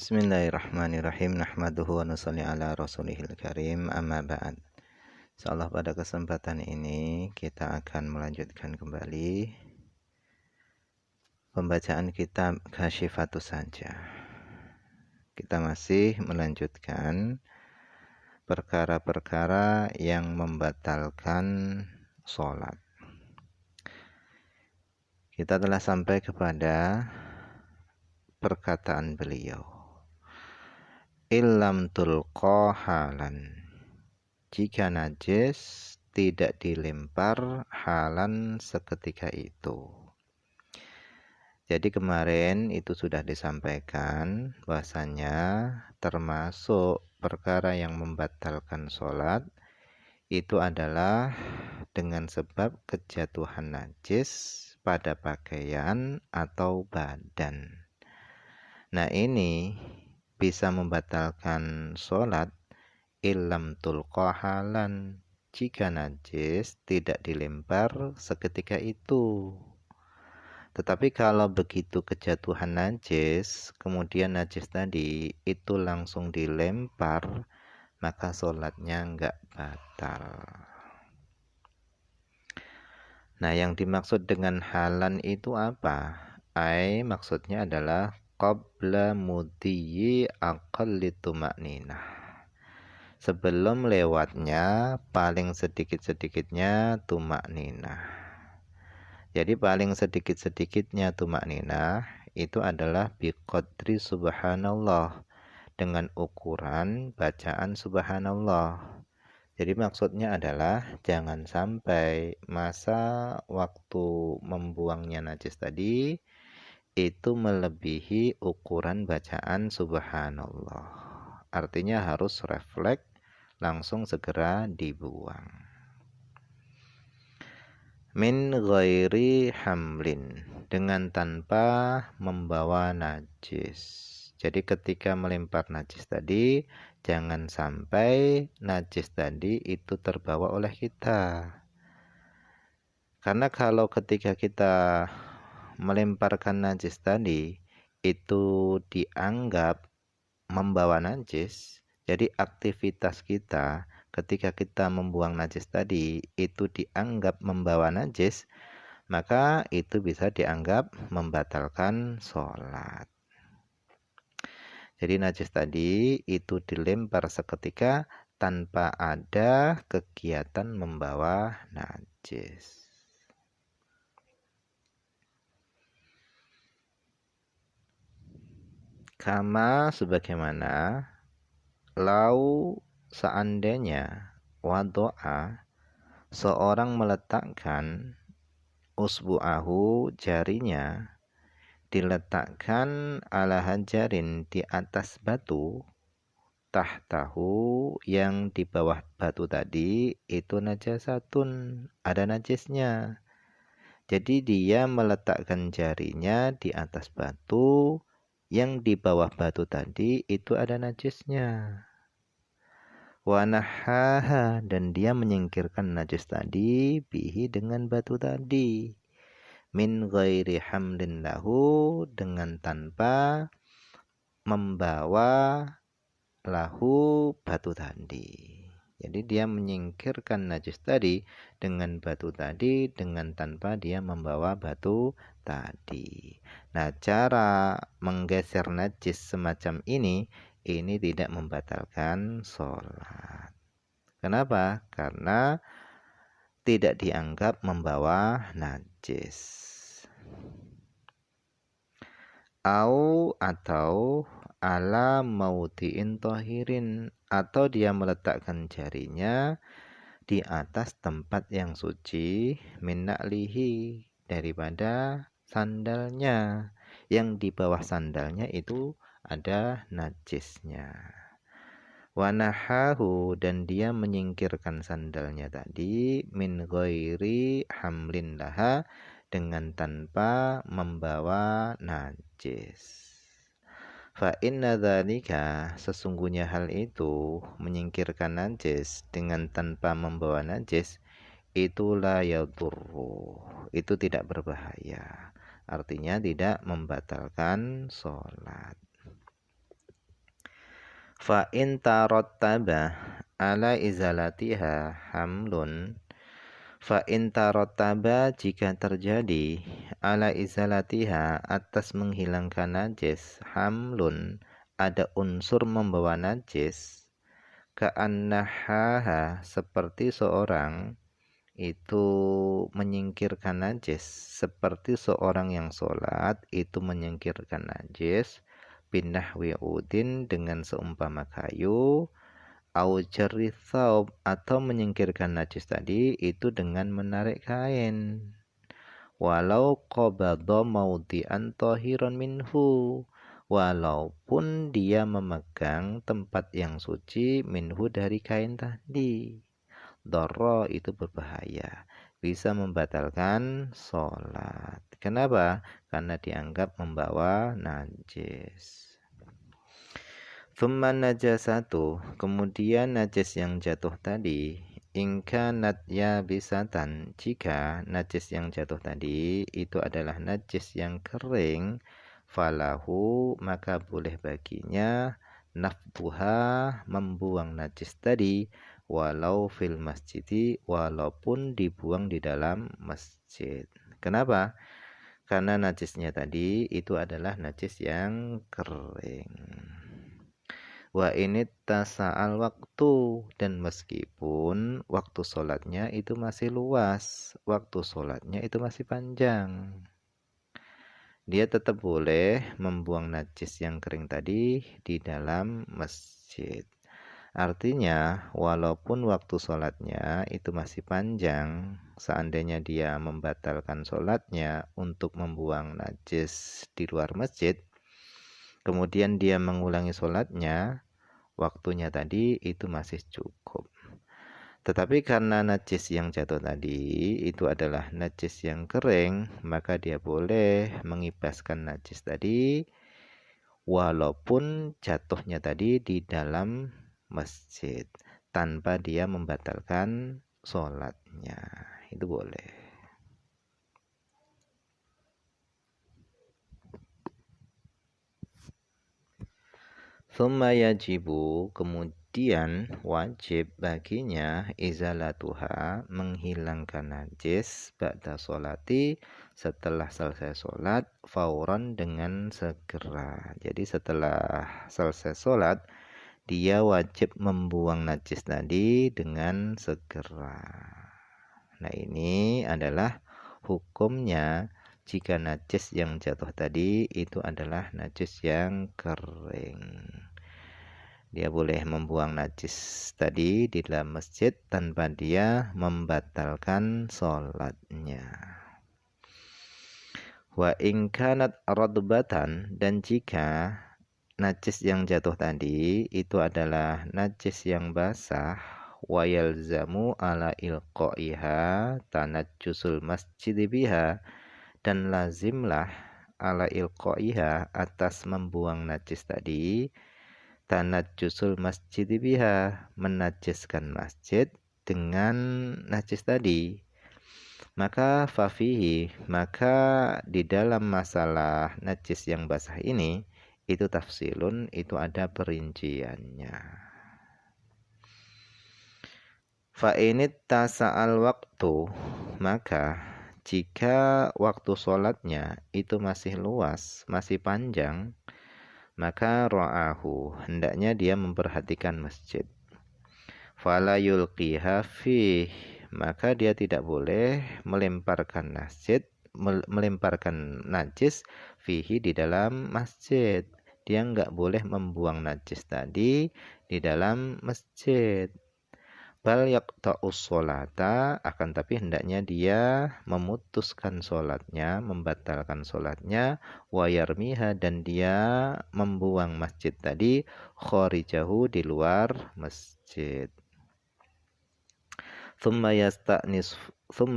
Bismillahirrahmanirrahim. Nahmaduhu wa nusalli ala rasulihil karim. Amma ba'd. Insyaallah pada kesempatan ini kita akan melanjutkan kembali pembacaan kitab Kasyifatus Sajah. Kita masih melanjutkan perkara-perkara yang membatalkan sholat. Kita telah sampai kepada perkataan beliau, illam tulqa halan, jika najis tidak dilempar halan seketika itu. Jadi kemarin itu sudah disampaikan bahwasanya termasuk perkara yang membatalkan sholat itu adalah dengan sebab kejatuhan najis pada pakaian atau badan. Nah, ini bisa membatalkan sholat illam tulqa halan, jika najis tidak dilempar seketika itu. Tetapi kalau begitu kejatuhan najis, kemudian najis tadi itu langsung dilempar, maka sholatnya enggak batal. Nah, yang dimaksud dengan halan itu apa? Maksudnya adalah qabla mudhiyi aqalli tuma'ninah, sebelum lewatnya paling sedikit-sedikitnya tuma'ninah. Jadi paling sedikit-sedikitnya tuma'ninah itu adalah biqadri subhanallah, dengan ukuran bacaan subhanallah. Jadi maksudnya adalah jangan sampai masa waktu membuangnya najis tadi itu melebihi ukuran bacaan subhanallah. Artinya harus refleks, langsung segera dibuang. Min ghairi hamlin, dengan tanpa membawa najis. Jadi ketika melempar najis tadi, jangan sampai najis tadi itu terbawa oleh kita. Karena kalau ketika kita melemparkan najis tadi itu dianggap membawa najis, jadi aktivitas kita ketika kita membuang najis tadi itu dianggap membawa najis, maka itu bisa dianggap membatalkan sholat. Jadi najis tadi itu dilempar seketika tanpa ada kegiatan membawa najis. Kama sebagaimana lau seandainya wado'a seorang meletakkan usbu'ahu jarinya diletakkan ala hajarin di atas batu, tahtahu yang di bawah batu tadi itu najasatun, ada najisnya. Jadi dia meletakkan jarinya di atas batu, yang di bawah batu tadi itu ada najisnya. Wanahaha, dan dia menyingkirkan najis tadi bihi dengan batu tadi. Min ghairi hamlin lahu, dengan tanpa membawa lahu batu tadi. Jadi dia menyingkirkan najis tadi dengan batu tadi dengan tanpa dia membawa batu tadi. Nah, cara menggeser najis semacam ini tidak membatalkan sholat. Kenapa? Karena tidak dianggap membawa najis. Atau ala maudi'in tohirin, atau dia meletakkan jarinya di atas tempat yang suci, min na'lihi, daripada sandalnya, yang di bawah sandalnya itu ada najisnya. Wanahahu, dan dia menyingkirkan sandalnya tadi min ghairi hamlin laha, dengan tanpa membawa najis. Fa inna dzalika, sesungguhnya hal itu, menyingkirkan najis dengan tanpa membawa najis, itu la yadurru, itu tidak berbahaya, artinya tidak membatalkan sholat. Fa in tarattaba ala izalatiha hamlun. Fa in tarattaba jika terjadi ala izalatiha atas menghilangkan najis hamlun ada unsur membawa najis ka'annaha seperti seorang itu menyingkirkan najis, seperti seorang yang sholat itu menyingkirkan najis binahwi udin dengan seumpama kayu au jarri thawb atau menyingkirkan najis tadi itu dengan menarik kain walau qabadha maudhi'an tahiran minhu walaupun dia memegang tempat yang suci minhu dari kain tadi. Dharra itu berbahaya, bisa membatalkan sholat. Kenapa? Karena dianggap membawa najis. Thumma najasatu, kemudian najis yang jatuh tadi, ingkanat yabisatan, jika najis yang jatuh tadi itu adalah najis yang kering, falahu maka boleh baginya nafduha membuang najis tadi walau fil masjidi walaupun dibuang di dalam masjid. Kenapa? Karena najisnya tadi itu adalah najis yang kering. Wa ini tasa'al waktu, dan meskipun waktu sholatnya itu masih luas, waktu sholatnya itu masih panjang, dia tetap boleh membuang najis yang kering tadi di dalam masjid. Artinya, walaupun waktu sholatnya itu masih panjang, seandainya dia membatalkan sholatnya untuk membuang najis di luar masjid, kemudian dia mengulangi sholatnya, waktunya tadi itu masih cukup. Tetapi karena najis yang jatuh tadi itu adalah najis yang kering, maka dia boleh mengibaskan najis tadi walaupun jatuhnya tadi di dalam masjid tanpa dia membatalkan sholatnya. Itu boleh. Thumma yajibu, kemudian wajib baginya izalatuha menghilangkan najis ba'da sholati setelah selesai sholat fauran dengan segera. Jadi setelah selesai sholat dia wajib membuang najis tadi dengan segera. Nah, ini adalah hukumnya jika najis yang jatuh tadi itu adalah najis yang kering. Dia boleh membuang najis tadi di dalam masjid tanpa dia membatalkan sholatnya. Wa in kanat radbatan, dan jika najis yang jatuh tadi itu adalah najis yang basah, wa yalzamu ala ilqaiha tanajjusul masjid biha, dan lazimlah ala ilqaiha atas membuang najis tadi, tanajjusul masjid biha menajiskan masjid dengan najis tadi. Maka fafihi, maka di dalam masalah najis yang basah ini itu tafsilun, itu ada perinciannya. Fa init tasa'al waktu, maka jika waktu sholatnya itu masih luas, masih panjang, maka ra'ahu, hendaknya dia memperhatikan masjid. Fala yulqiha fih, maka dia tidak boleh melemparkan najis fihi di dalam masjid. Dia enggak boleh membuang najis tadi di dalam masjid. Bal yaqta'us sholata, akan tapi hendaknya dia memutuskan sholatnya, membatalkan sholatnya, wa yarmiha, dan dia membuang masjid tadi kharijahu, di luar masjid. Thumma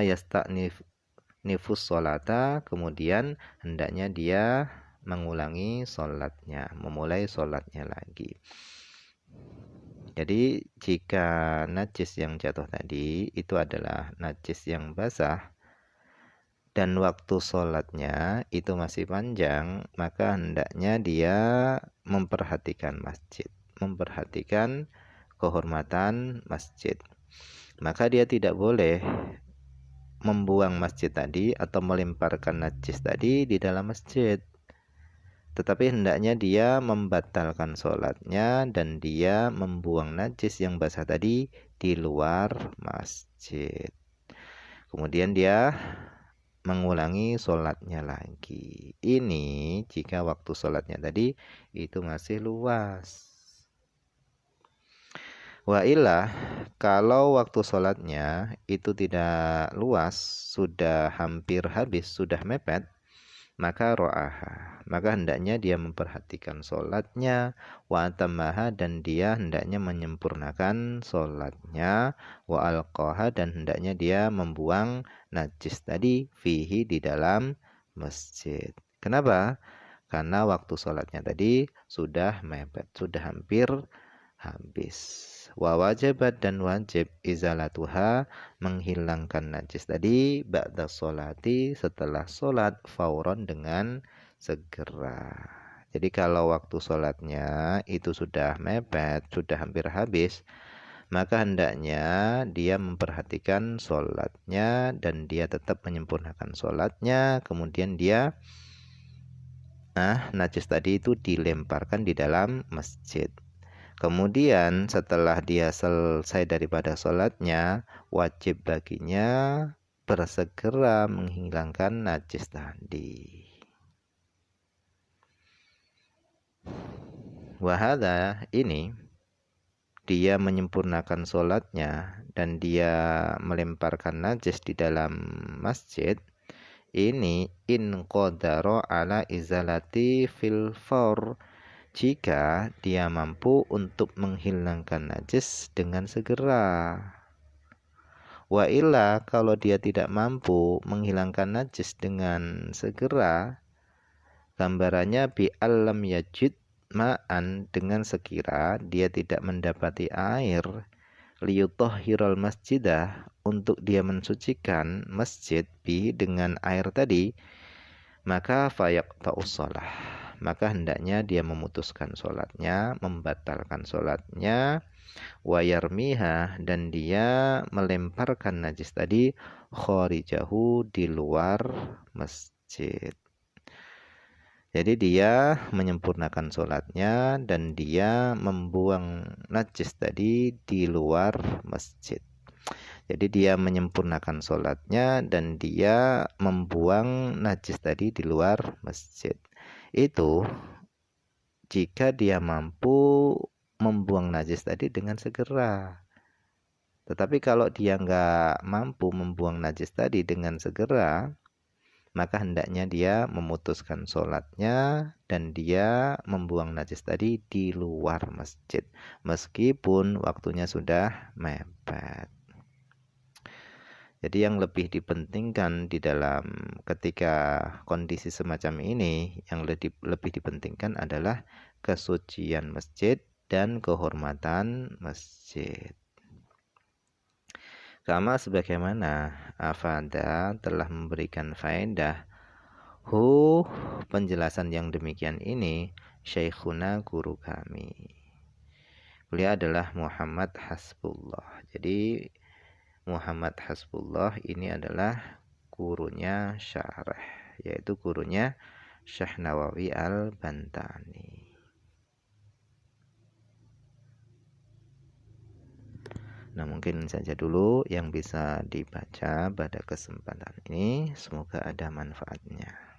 yasta'nifus sholata, kemudian hendaknya dia mengulangi sholatnya, memulai sholatnya lagi. Jadi jika najis yang jatuh tadi itu adalah najis yang basah dan waktu sholatnya itu masih panjang, maka hendaknya dia memperhatikan masjid. memperhatikan kehormatan masjid. Maka dia tidak boleh membuang masjid tadi atau melemparkan najis tadi di dalam masjid. Tetapi hendaknya dia membatalkan sholatnya dan dia membuang najis yang basah tadi di luar masjid. Kemudian dia mengulangi sholatnya lagi. Ini jika waktu sholatnya tadi itu masih luas. Wa illa, kalau waktu sholatnya itu tidak luas, sudah hampir habis, sudah mepet, maka ro'aha, maka hendaknya dia memperhatikan sholatnya, wa atammaha, dan dia hendaknya menyempurnakan sholatnya, wa alqaha, dan hendaknya dia membuang najis tadi fihi di dalam masjid. Kenapa? Karena waktu sholatnya tadi sudah mepet, sudah hampir habis. Wa wajibat, dan wajib izalatuha, menghilangkan najis tadi ba'da sholati, setelah sholat, fauron, dengan segera. Jadi kalau waktu sholatnya itu sudah mepet, sudah hampir habis, maka hendaknya dia memperhatikan sholatnya dan dia tetap menyempurnakan sholatnya. Kemudian dia najis tadi itu dilemparkan di dalam masjid. Kemudian setelah dia selesai daripada sholatnya, wajib baginya bersegera menghilangkan najis tadi. Wahada, ini dia menyempurnakan sholatnya dan dia melemparkan najis di dalam masjid. Ini in qadara ala izalati fil fawr, jika dia mampu untuk menghilangkan najis dengan segera. Wa illa, kalau dia tidak mampu menghilangkan najis dengan segera, gambarannya bi alam yajid ma'an, dengan sekira dia tidak mendapati air, liyutahhiral masjidah, untuk dia mensucikan masjid bi, dengan air tadi, maka fayaqta'us shalah, maka hendaknya dia memutuskan sholatnya, membatalkan sholatnya, wayarmiha, dan dia melemparkan najis tadi kharijahu, di luar masjid. Jadi dia menyempurnakan sholatnya dan dia membuang najis tadi di luar masjid. Jadi dia menyempurnakan sholatnya dan dia membuang najis tadi di luar masjid. Itu jika dia mampu membuang najis tadi dengan segera. Tetapi kalau dia nggak mampu membuang najis tadi dengan segera, maka hendaknya dia memutuskan sholatnya dan dia membuang najis tadi di luar masjid, meskipun waktunya sudah mepet. Jadi yang lebih dipentingkan di dalam ketika kondisi semacam ini, yang lebih dipentingkan adalah kesucian masjid dan kehormatan masjid. Kama, sebagaimana afada telah memberikan faedah penjelasan yang demikian ini syekhuna, guru kami. Beliau adalah Muhammad Hasbullah. Jadi Muhammad Hasbullah ini adalah gurunya syarah, yaitu gurunya Syekh Nawawi Al-Bantani. Nah, mungkin saja dulu yang bisa dibaca pada kesempatan ini. Semoga ada manfaatnya.